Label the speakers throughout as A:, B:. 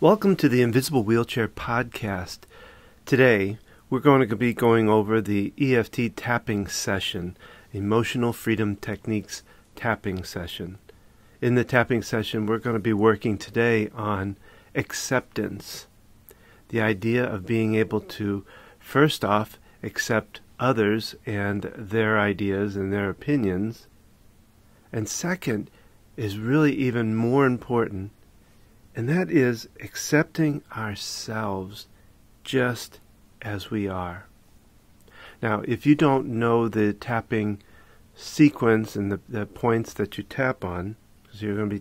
A: Welcome to the Invisible Wheelchair Podcast. Today, we're going to be going over the EFT tapping session, Emotional Freedom Techniques tapping session. In the tapping session, we're going to be working today on acceptance. The idea of being able to, first off, accept others and their ideas and their opinions. And second is really even more important, and that is accepting ourselves just as we are. Now, if you don't know the tapping sequence and the points that you tap on, because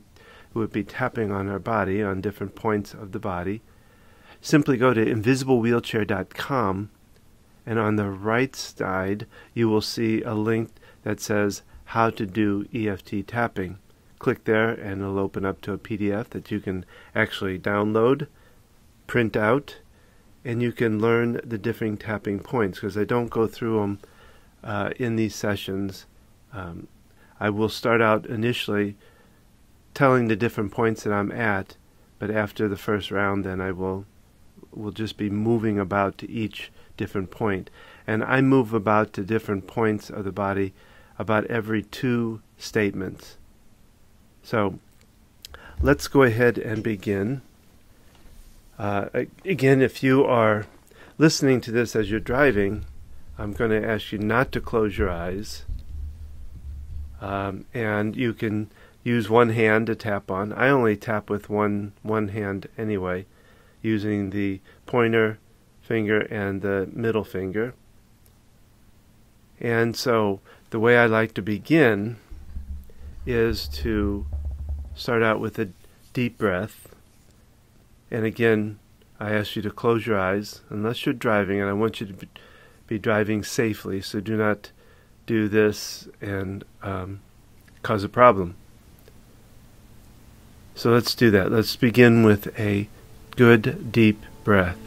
A: we'll be tapping on our body, on different points of the body, simply go to invisiblewheelchair.com, and on the right side you will see a link that says how to do EFT tapping. Click there and it'll open up to a PDF that you can actually download, print out, and you can learn the different tapping points, because I don't go through them in these sessions. I will start out initially telling the different points that I'm at, but after the first round then I will just be moving about to each different point. And I move about to different points of the body about every 2 statements. So let's go ahead and begin. Again, if you are listening to this as you're driving, I'm going to ask you not to close your eyes. And you can use one hand to tap on. I only tap with one hand anyway, using the pointer finger and the middle finger. And so the way I like to begin is to start out with a deep breath. And again, I ask you to close your eyes unless you're driving, and I want you to be driving safely, so do not do this and cause a problem. So let's do that. Let's begin with a good deep breath.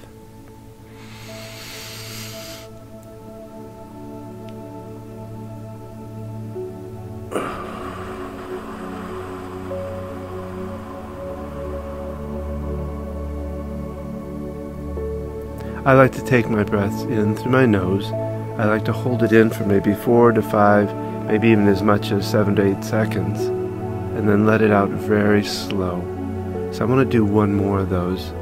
A: I like to take my breaths in through my nose. I like to hold it in for maybe 4 to 5, maybe even as much as 7 to 8 seconds, and then let it out very slow. So I'm going to do one more of those.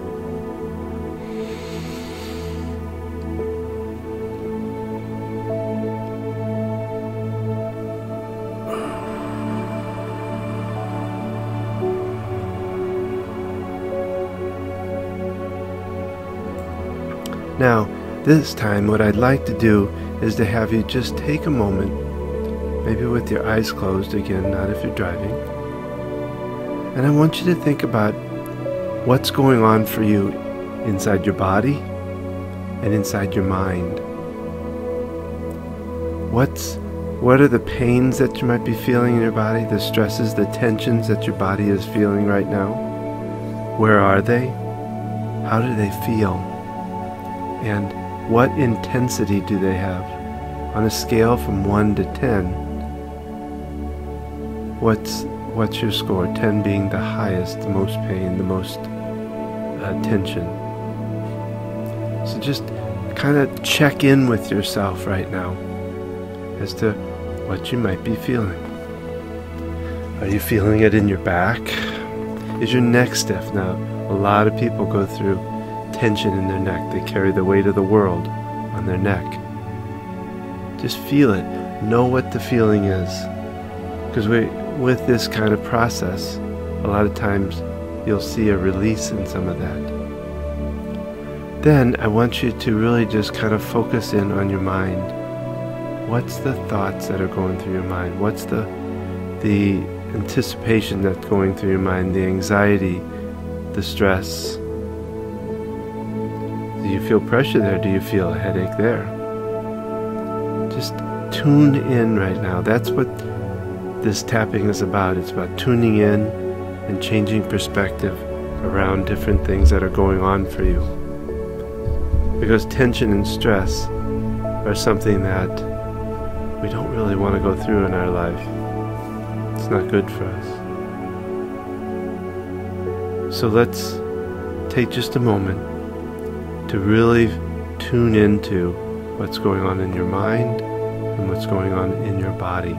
A: Now, this time what I'd like to do is to have you just take a moment, maybe with your eyes closed again, not if you're driving, and I want you to think about what's going on for you inside your body and inside your mind. What are the pains that you might be feeling in your body, the stresses, the tensions that your body is feeling right now? Where are they? How do they feel? And what intensity do they have? On a scale from 1 to 10, what's your score? 10 being the highest, the most pain, the most tension. So just kind of check in with yourself right now as to what you might be feeling. Are you feeling it in your back? Is your neck stiff? Now, a lot of people go through tension in their neck. They carry the weight of the world on their neck. Just feel it. Know what the feeling is. Because with this kind of process, a lot of times you'll see a release in some of that. Then I want you to really just kind of focus in on your mind. What's the thoughts that are going through your mind? What's the anticipation that's going through your mind? The anxiety, the stress. Do you feel pressure there? Do you feel a headache there? Just tune in right now. That's what this tapping is about. It's about tuning in and changing perspective around different things that are going on for you. Because tension and stress are something that we don't really want to go through in our life. It's not good for us. So let's take just a moment to really tune into what's going on in your mind and what's going on in your body.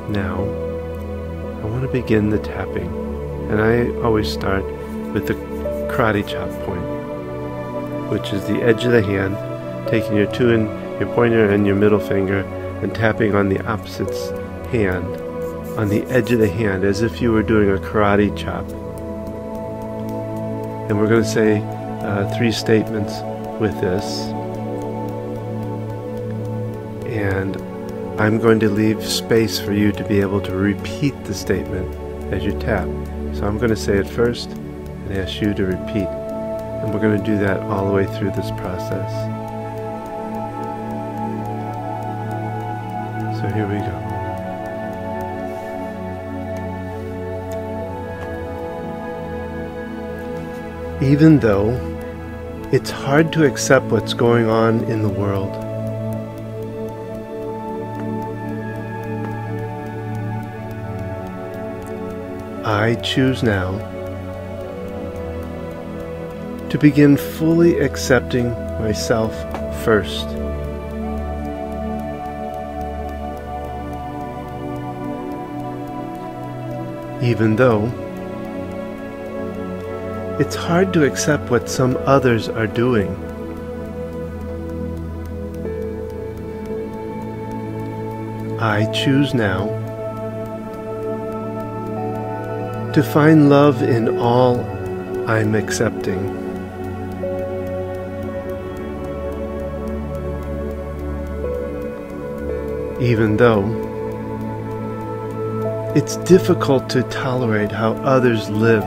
A: Now, I want to begin the tapping, and I always start with the karate chop point, which is the edge of the hand, taking your pointer and your middle finger and tapping on the opposite hand, on the edge of the hand, as if you were doing a karate chop. And we're going to say 3 statements with this. And I'm going to leave space for you to be able to repeat the statement as you tap. So I'm going to say it first and ask you to repeat. And we're going to do that all the way through this process. So here we go. Even though it's hard to accept what's going on in the world, I choose now to begin fully accepting myself first. Even though it's hard to accept what some others are doing, I choose now to find love in all I'm accepting. Even though it's difficult to tolerate how others live,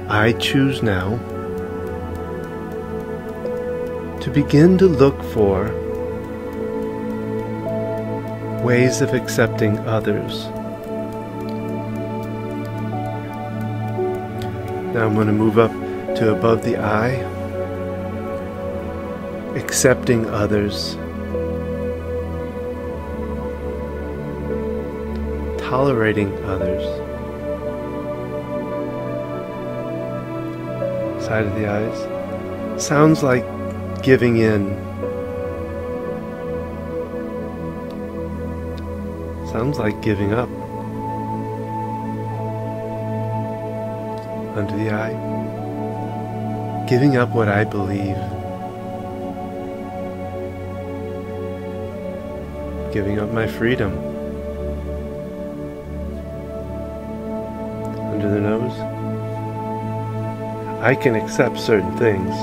A: I choose now to begin to look for ways of accepting others. Now I'm going to move up to above the eye, accepting others, tolerating others. Side of the eyes. Sounds like giving in. Sounds like giving up. Under the eye. Giving up what I believe. Giving up my freedom. Under the nose. I can accept certain things,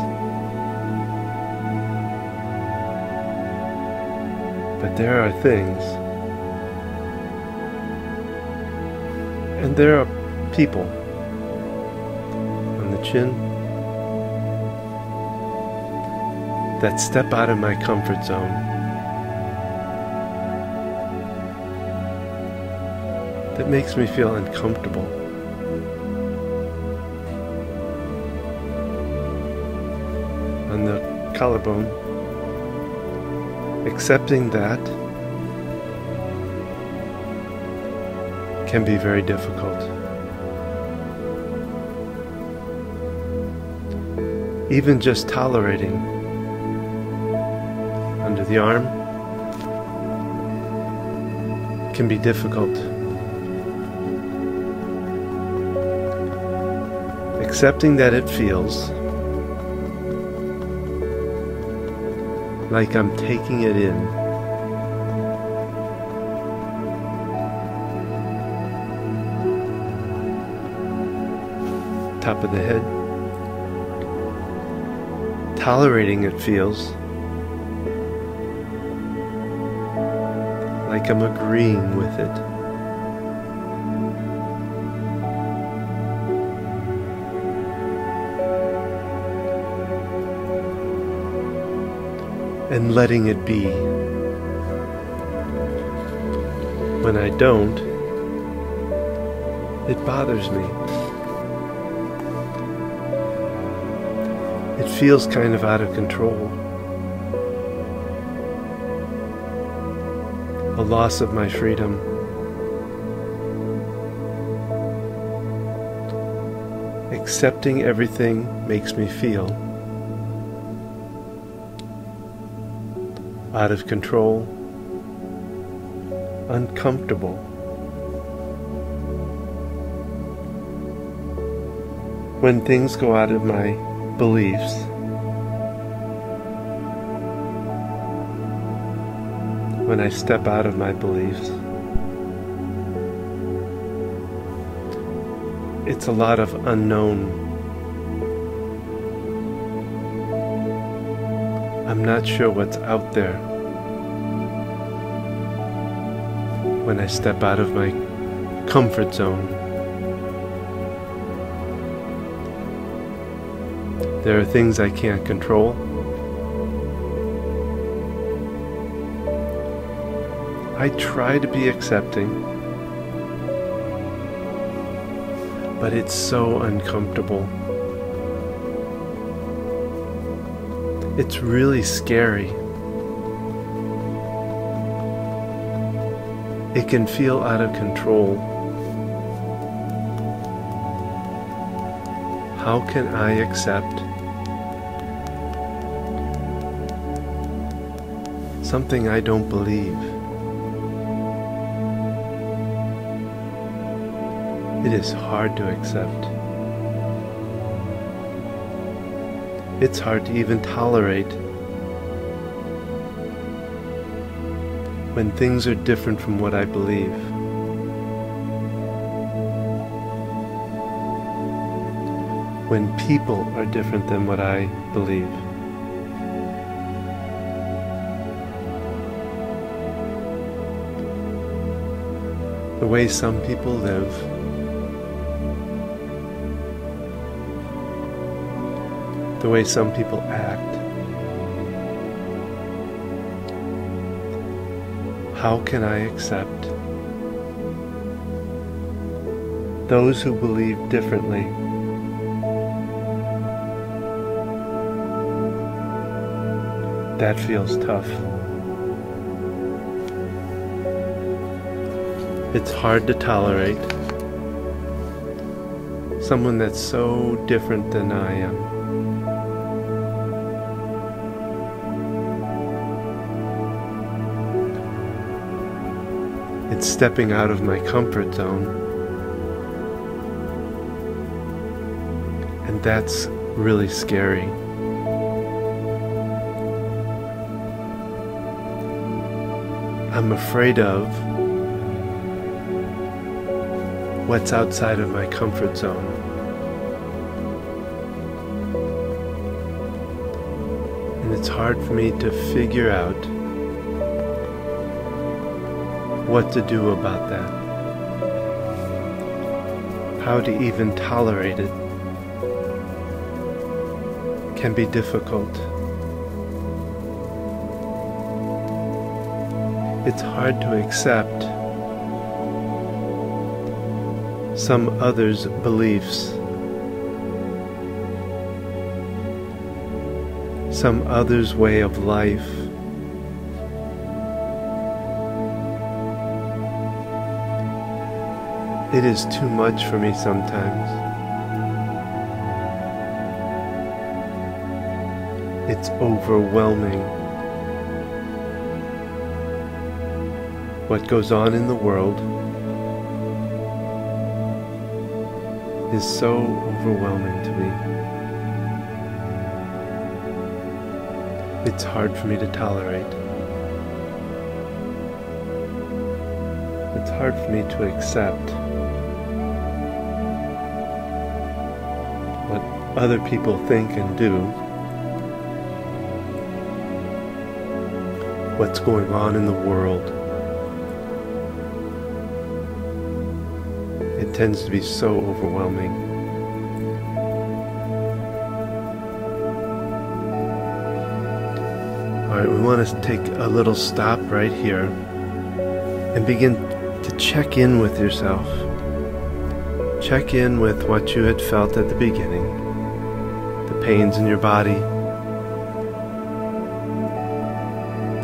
A: but there are things, and there are people. On the chin, that step out of my comfort zone. That makes me feel uncomfortable. On the collarbone, accepting that can be very difficult. Even just tolerating. Under the arm can be difficult. Accepting that it feels like I'm taking it in. Top of the head. Tolerating it feels like I'm agreeing with it. And letting it be. When I don't, it bothers me. It feels kind of out of control. A loss of my freedom. Accepting everything makes me feel out of control, uncomfortable. When things go out of my beliefs, when I step out of my beliefs, it's a lot of unknown. I'm not sure what's out there when I step out of my comfort zone. There are things I can't control. I try to be accepting, but it's so uncomfortable. It's really scary. It can feel out of control. How can I accept something I don't believe? It is hard to accept. It's hard to even tolerate when things are different from what I believe. When people are different than what I believe. The way some people live, the way some people act. How can I accept those who believe differently? That feels tough. It's hard to tolerate someone that's so different than I am. It's stepping out of my comfort zone, and that's really scary. I'm afraid of what's outside of my comfort zone. And it's hard for me to figure out what to do about that. How to even tolerate it can be difficult. It's hard to accept some others' beliefs, some others' way of life. It is too much for me sometimes. It's overwhelming. What goes on in the world is so overwhelming to me. It's hard for me to tolerate. It's hard for me to accept what other people think and do, what's going on in the world. It tends to be so overwhelming. Alright, we want to take a little stop right here and begin to check in with yourself. Check in with what you had felt at the beginning, the pains in your body,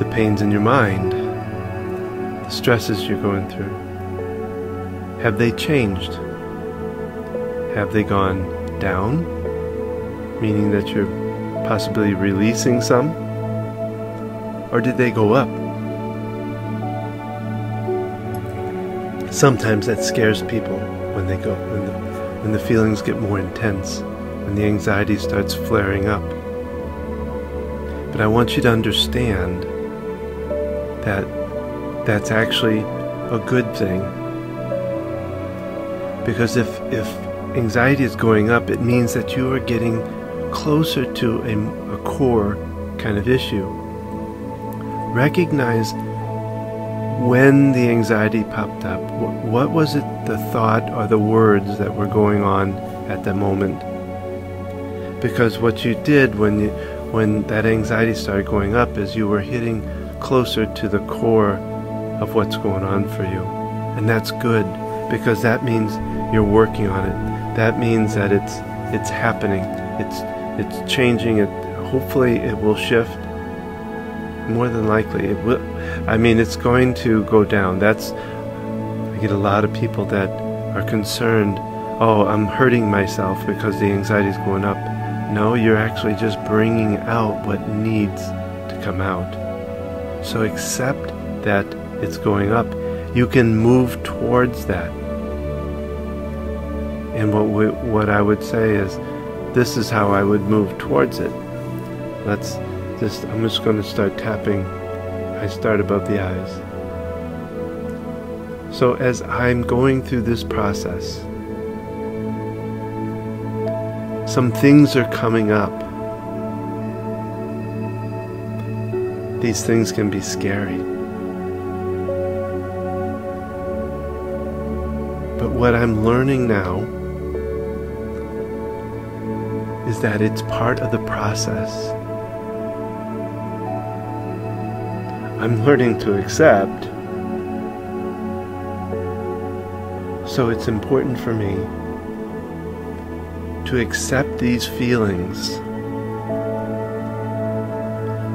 A: the pains in your mind, the stresses you're going through, have they changed? Have they gone down? Meaning that you're possibly releasing some? Or did they go up? Sometimes that scares people when they go, when the feelings get more intense, when the anxiety starts flaring up. But I want you to understand that that's actually a good thing. Because if anxiety is going up, it means that you are getting closer to a core kind of issue. Recognize when the anxiety popped up. What was it, the thought or the words that were going on at the moment? Because what you did when that anxiety started going up is you were hitting closer to the core of what's going on for you. And that's good, because that means you're working on it. That means that it's happening. It's changing. Hopefully it will shift. More than likely it will. I mean, it's going to go down. I get a lot of people that are concerned, oh, I'm hurting myself because the anxiety is going up. No, you're actually just bringing out what needs to come out. So accept that it's going up. You can move towards that. And what I would say is, this is how I would move towards it. I'm just going to start tapping. I start above the eyes. So as I'm going through this process, some things are coming up. These things can be scary. But what I'm learning now is that it's part of the process. I'm learning to accept. So it's important for me to accept these feelings,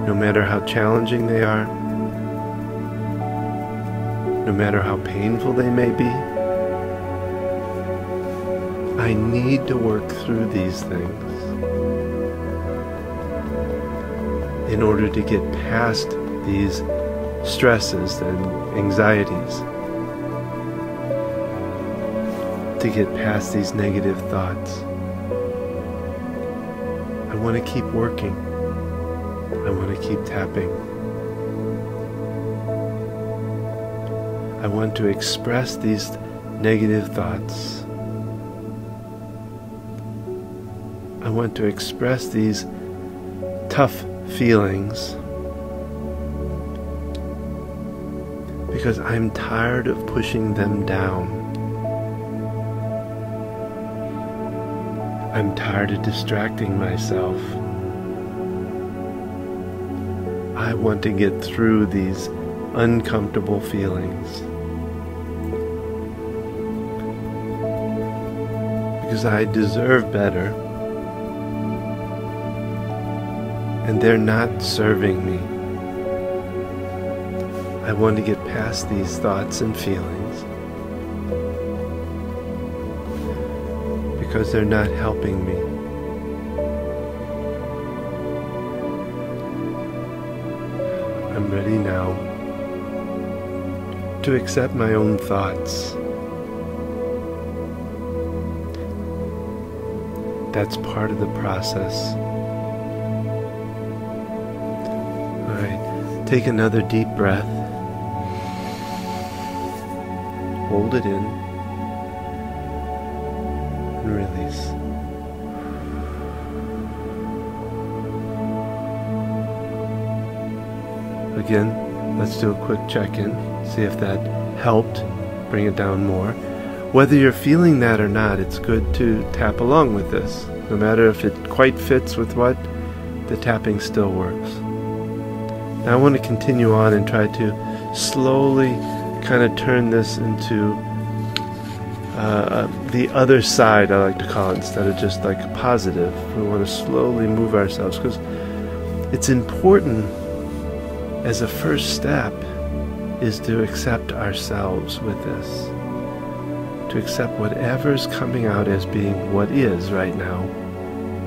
A: no matter how challenging they are, no matter how painful they may be. I need to work through these things in order to get past these stresses and anxieties, to get past these negative thoughts. I want to keep working. I want to keep tapping. I want to express these negative thoughts. I want to express these tough feelings, because I'm tired of pushing them down. I'm tired of distracting myself. I want to get through these uncomfortable feelings, because I deserve better, and they're not serving me. I want to get past these thoughts and feelings because they're not helping me. I'm ready now to accept my own thoughts. That's part of the process. Alright, take another deep breath. Hold it in and release. Again, let's do a quick check-in, see if that helped bring it down more. Whether you're feeling that or not, it's good to tap along with this. No matter if it quite fits with what, the tapping still works. Now I want to continue on and try to slowly kind of turn this into the other side, I like to call it, instead of just like a positive. We want to slowly move ourselves, because it's important as a first step is to accept ourselves with this. To accept whatever's coming out as being what is right now.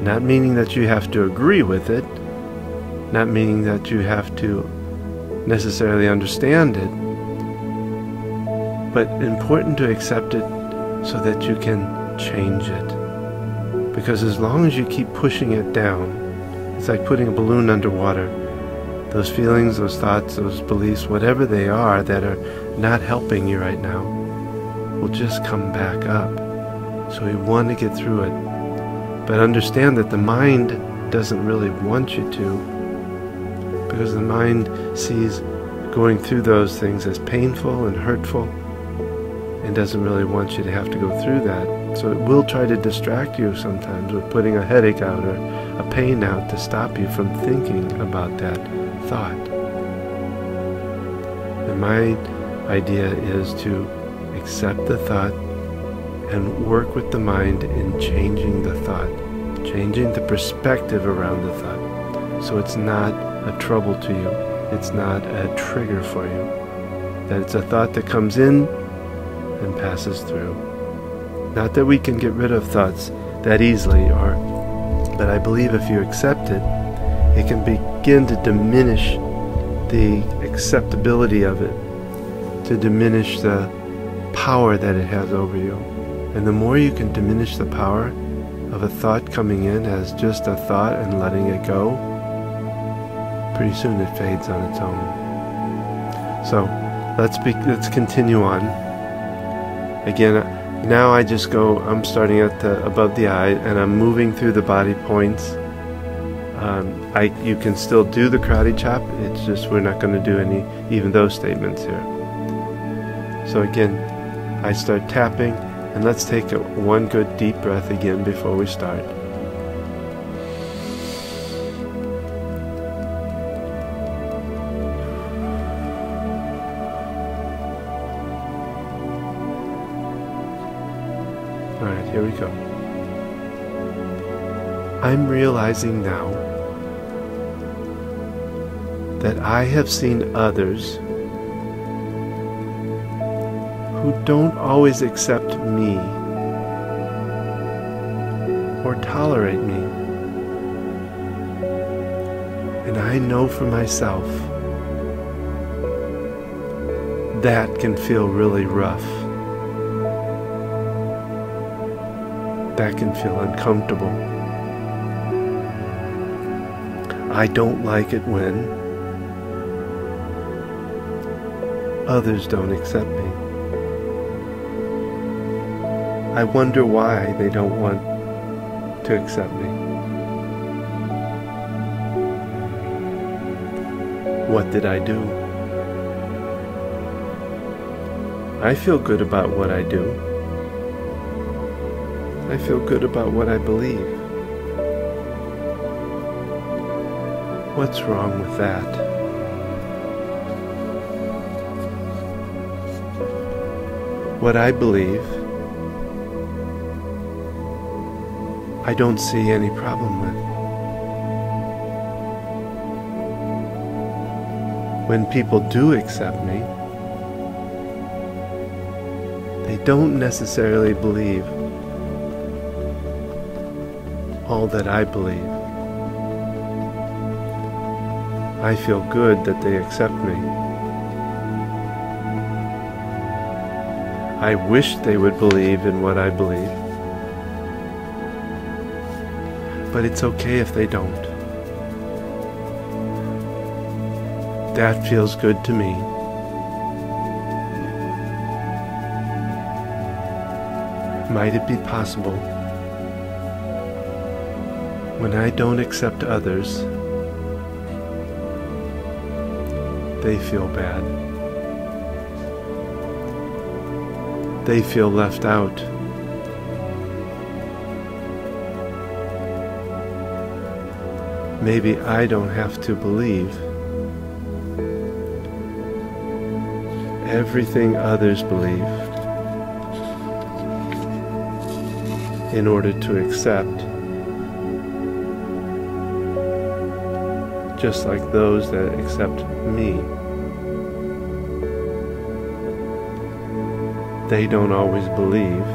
A: Not meaning that you have to agree with it. Not meaning that you have to necessarily understand it. But important to accept it so that you can change it. Because as long as you keep pushing it down, it's like putting a balloon underwater. Those feelings, those thoughts, those beliefs, whatever they are that are not helping you right now, will just come back up. So we want to get through it. But understand that the mind doesn't really want you to, because the mind sees going through those things as painful and hurtful, and doesn't really want you to have to go through that. So it will try to distract you sometimes with putting a headache out or a pain out to stop you from thinking about that thought. And my idea is to accept the thought and work with the mind in changing the thought, changing the perspective around the thought, so it's not a trouble to you, it's not a trigger for you, that it's a thought that comes in and passes through. Not that we can get rid of thoughts that easily, but I believe if you accept it, it can begin to diminish the acceptability of it, to diminish the power that it has over you. And the more you can diminish the power of a thought coming in as just a thought and letting it go, pretty soon it fades on its own. So let's continue on. Again, now I'm starting at above the eye, and I'm moving through the body points. You can still do the karate chop, it's just we're not going to do even those statements here. So again, I start tapping, and let's take one good deep breath again before we start. Alright, here we go. I'm realizing now that I have seen others who don't always accept me or tolerate me. And I know for myself that can feel really rough. That can feel uncomfortable. I don't like it when others don't accept me. I wonder why they don't want to accept me. What did I do? I feel good about what I do. I feel good about what I believe. What's wrong with that? What I believe, I don't see any problem with. When people do accept me, they don't necessarily believe all that I believe. I feel good that they accept me. I wish they would believe in what I believe. But it's okay if they don't. That feels good to me. Might it be possible when I don't accept others, they feel bad. They feel left out. Maybe I don't have to believe everything others believe. in order to accept, just like those that accept me. They don't always believe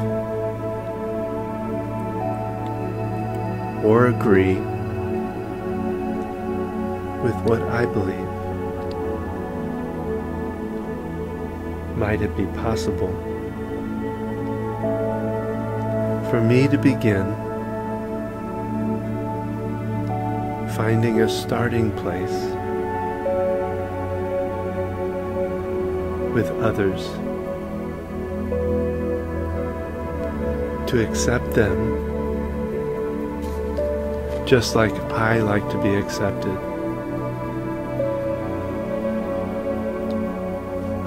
A: or agree with what I believe. Might it be possible for me to begin finding a starting place with others, to accept them just like I like to be accepted?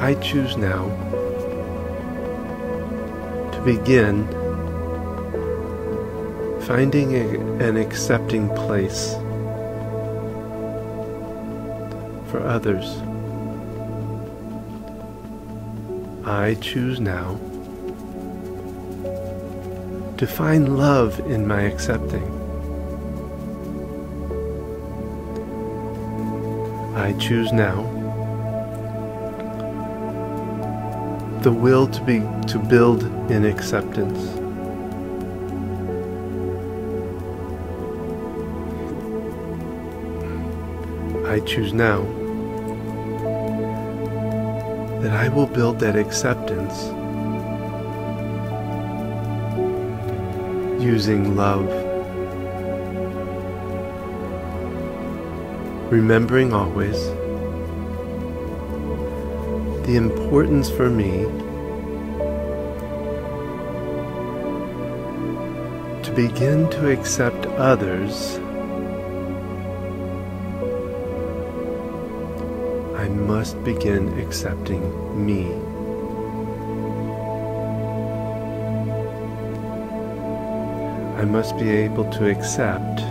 A: I choose now to begin finding an accepting place for others. I choose now to find love in my accepting. I choose now the will to build in acceptance. I choose now that I will build that acceptance using love, remembering always the importance for me to begin to accept others. I must begin accepting me. I must be able to accept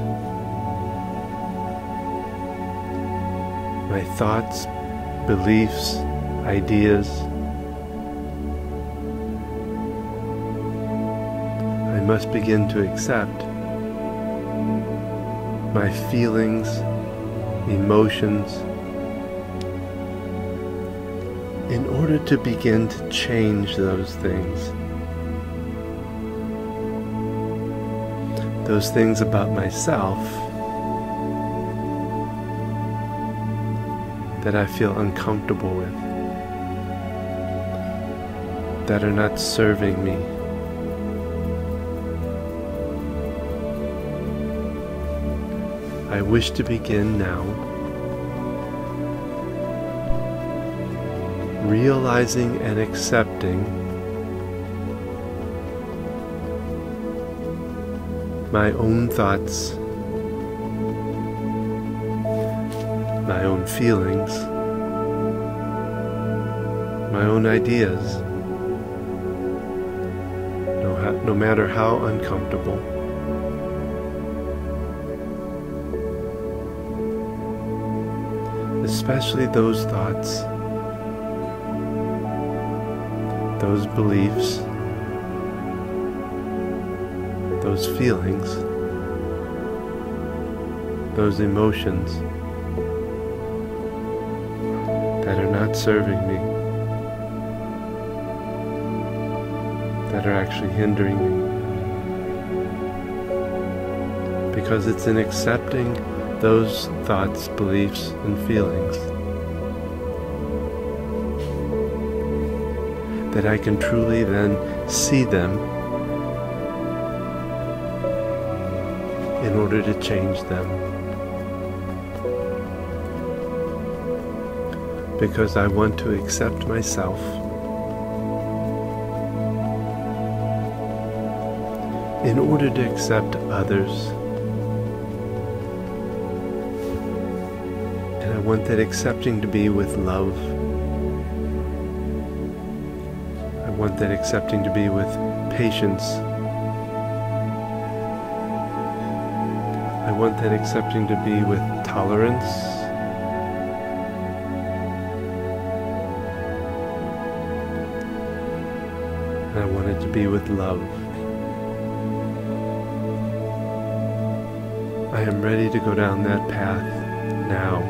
A: my thoughts, beliefs, ideas. I must begin to accept my feelings, emotions, in order to begin to change those things. Those things about myself that I feel uncomfortable with, that are not serving me. I wish to begin now realizing and accepting my own thoughts, my own feelings, my own ideas, no matter how uncomfortable. Especially those thoughts, those beliefs, those feelings, those emotions that are not serving me, that are actually hindering me. Because it's in accepting those thoughts, beliefs, and feelings that I can truly then see them in order to change them. Because I want to accept myself in order to accept others. And I want that accepting to be with love. I want that accepting to be with patience. I want that accepting to be with tolerance. And I want it to be with love. I am ready to go down that path now.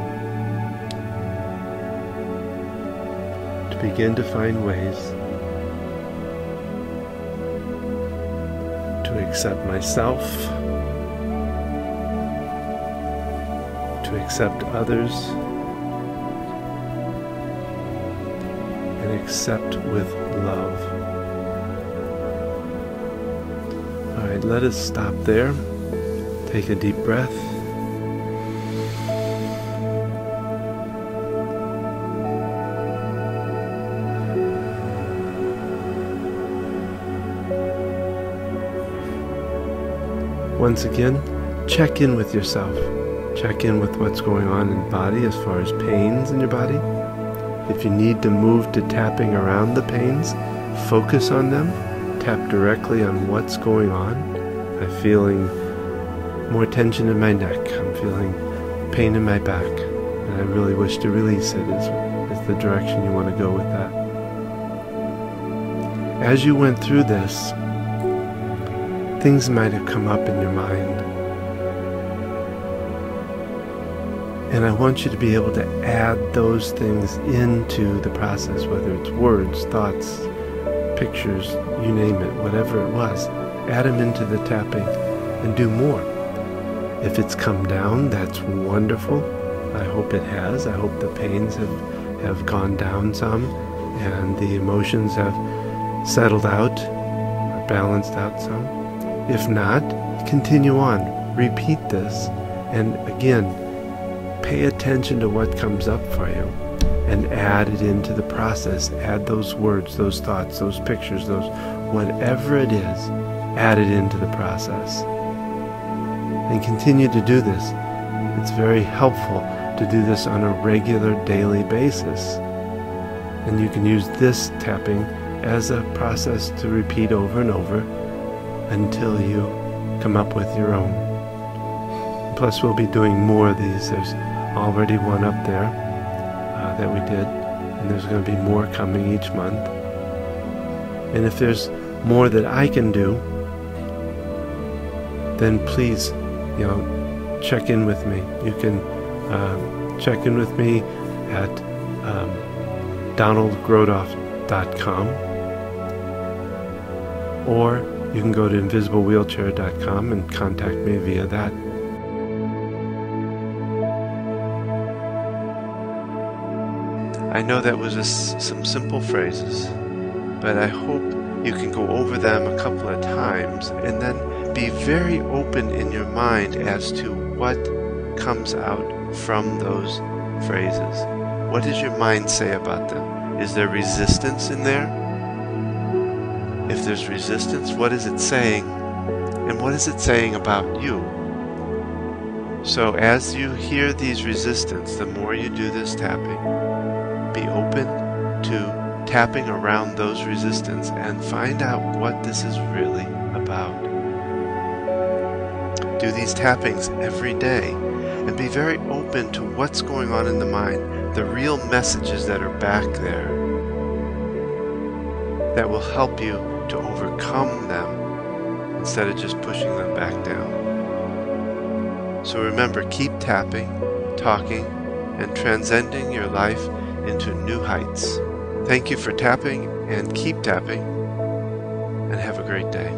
A: To begin to find ways to accept myself, to accept others, and accept with love. Alright, let us stop there. Take a deep breath. Once again, check in with yourself. Check in with what's going on in the body as far as pains in your body. If you need to move to tapping around the pains, focus on them. Tap directly on what's going on. I'm feeling more tension in my neck. I'm feeling pain in my back. And I really wish to release it is the direction you want to go with that. As you went through this, things might have come up in your mind. And I want you to be able to add those things into the process, whether it's words, thoughts, pictures, you name it, whatever it was. Add them into the tapping and do more. If it's come down, that's wonderful. I hope it has. I hope the pains have gone down some and the emotions have settled out or balanced out some. If not, continue on. Repeat this. And again, pay attention to what comes up for you and add it into the process. Add those words, those thoughts, those pictures, those whatever it is, add it into the process. And continue to do this. It's very helpful to do this on a regular daily basis. And you can use this tapping as a process to repeat over and over until you come up with your own. Plus we'll be doing more of these. There's already one up there that we did, and there's going to be more coming each month. And if there's more that I can do, then please, check in with me. You can check in with me at donaldgrodoff.com, or you can go to invisiblewheelchair.com and contact me via that. I know that was just some simple phrases, but I hope you can go over them a couple of times and then be very open in your mind as to what comes out from those phrases. What does your mind say about them? Is there resistance in there? If there's resistance, what is it saying? And what is it saying about you? So as you hear these resistance, the more you do this tapping, be open to tapping around those resistance and find out what this is really about. Do these tappings every day and be very open to what's going on in the mind, the real messages that are back there that will help you to overcome them instead of just pushing them back down. So remember, keep tapping, talking, and transcending your life into new heights. Thank you for tapping, and keep tapping, and have a great day.